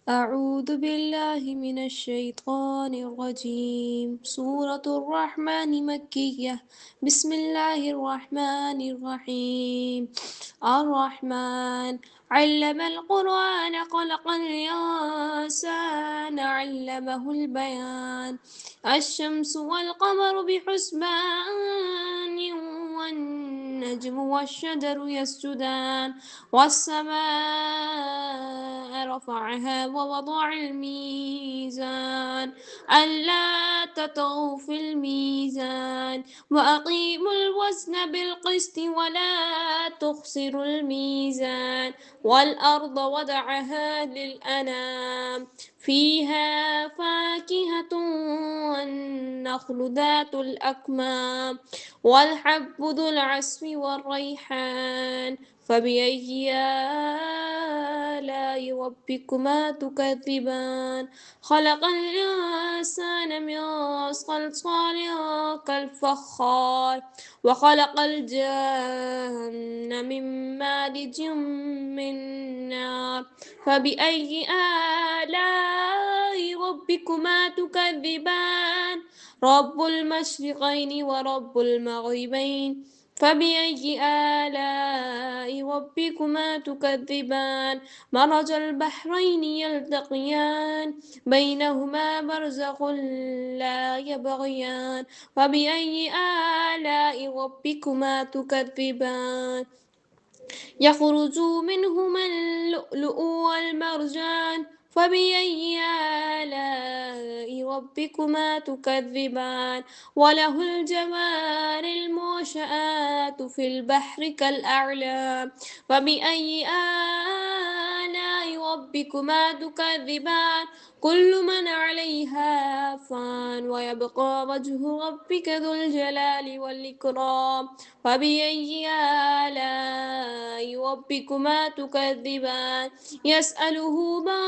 أعوذ بالله من الشيطان الرجيم. سورة الرحمن مكية. بسم الله الرحمن الرحيم. الرحمن علم القرآن خلق الإنسان علمه البيان. الشمس والقمر بحسبان والنجم والشجر يسجدان والسماء رفعها ووضع الميزان ألا تطغوا في الميزان وأقيموا الوزن بالقسط ولا تخسروا الميزان والأرض وضعها للأنام فيها فاكهة والنخل ذات الأكمام والحب ذو العصف والريحان فبأي آلاء ربكما تكذبان خلق الإنسان من صلصال كالفخار وخلق الجن من مارج من نار فبأي آلاء ربكما تكذبان رب المشرقين ورب المغربين فبأي آلاء ربكما تكذبان مرج البحرين يلتقيان بينهما برزخ لا يبغيان فبأي آلاء ربكما تكذبان يخرج منهما اللؤلؤ والمرجان فبأي آلاء ربكما تكذبان وله الجوار المنشآت في البحر كالأعلام فبأي آلاء ربكما تكذبان كل من عليها فان ويبقى وجه ربك ذو الجلال والإكرام فبأي آلاء ربكما تكذبان يسأله ما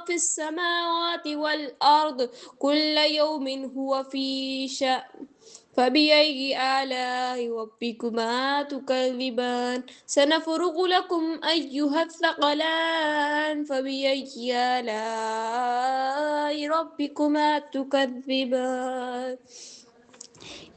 في السماوات والأرض كل يوم هو في شأن فبأي آلاء ربكما تكذبان سنفرغ لكم أيها الثقلان فبأي آلاء ربكما تكذبان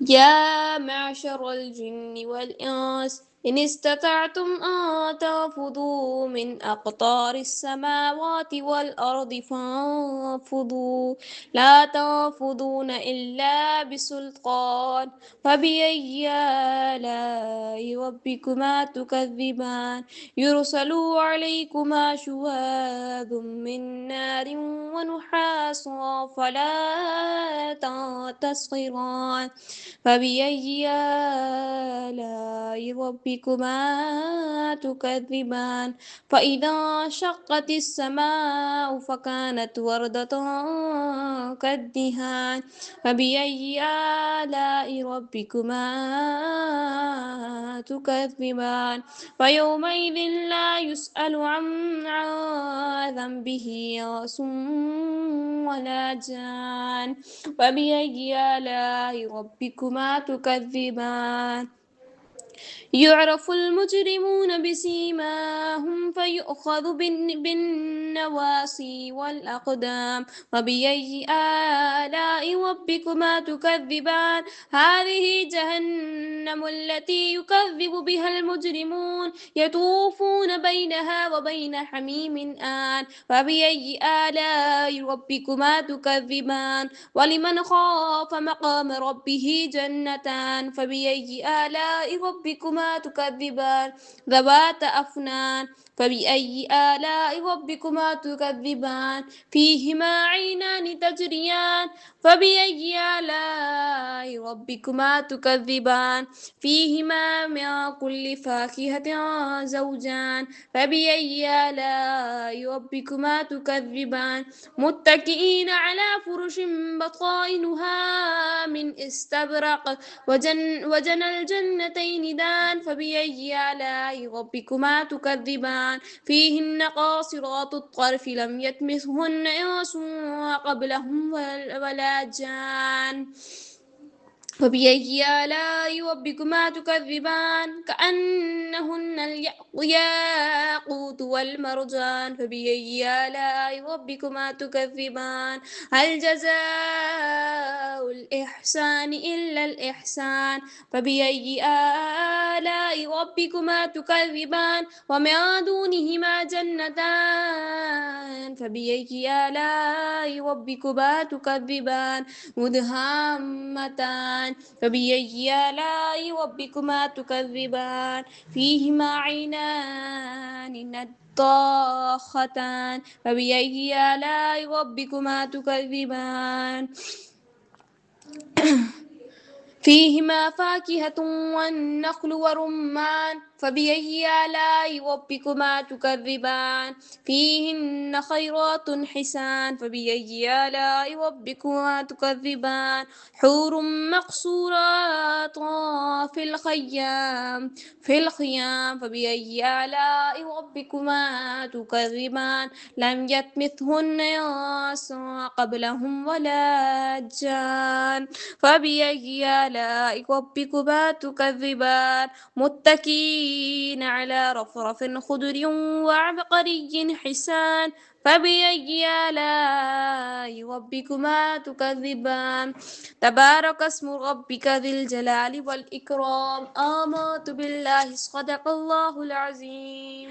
يا معشر الجن والإنس إن استطعتم أن تنفذوا من أقطار السماوات والأرض فانفذوا لا تنفذون إلا بسلطان فبأي آلاء ربكما تكذبان يرسل عليكما شواظ من نار ونحاس فلا تنتصران فبأي آلاء ربكما تكذبان فإذا انشقت السماء فكانت وردة كالدهان فبأي آلاء ربكما تكذبان فيومئذ لا يسأل عن ذنبه انس ولا جان فبأي آلاء ربكما تكذبان يعرف المجرمون بسيماهم فيؤخذ بالنواصي والأقدام وبأي آلاء ربكما تكذبان هذه جهنم التي يكذب بها المجرمون يطوفون بينها وبين حميم آن فبأي آلاء ربكما تكذبان ولمن خاف مقام ربه جنتان فبأي آلاء ربكما تكذبان ذوات أفنان فبأي آلاء ربكما تكذبان فيهما عينان تجريان فبأي آلاء ربكما تكذبان فيهما من كل فاكهة زوجان فبأي آلاء ربكما تكذبان متكئين على فرش بطائنها من استبرق وجنى الجنتين دان فبأي آلاء ربكما تكذبان فيهن قاصرات الطرف لم يطمثهن إنس قبلهم ولا جان فبأي آلاء ربكما تكذبان كأنهن الياقوت والمرجان فبأي آلاء ربكما تكذبان هل جزاء الإحسان إلا الإحسان فبأي آلاء ربكما تكذبان ومن دونهما جنتان فبأي آلاء ربكما تكذبان مدهامتان فبأي آلاء ربكما تكذبان فيهما عينان نضاختان فبأي آلاء ربكما تكذبان فيهما فاكهة والنخل ورمان فبأي آلاء ربكما تكذبان فيهن خيرات حسان فبأي آلاء ربكما تكذبان حور مقصورات في الخيام فبأي آلاء ربكما تكذبان لم يطمثهن إنس قبلهم ولا جان فبأي آلاء ربكما تكذبان متكئين على رفرف خضر وعبقري حسان فبأي آلاء ربكما تكذبان تبارك اسم ربك ذي الجلال والإكرام آمنت بالله صدق الله العظيم.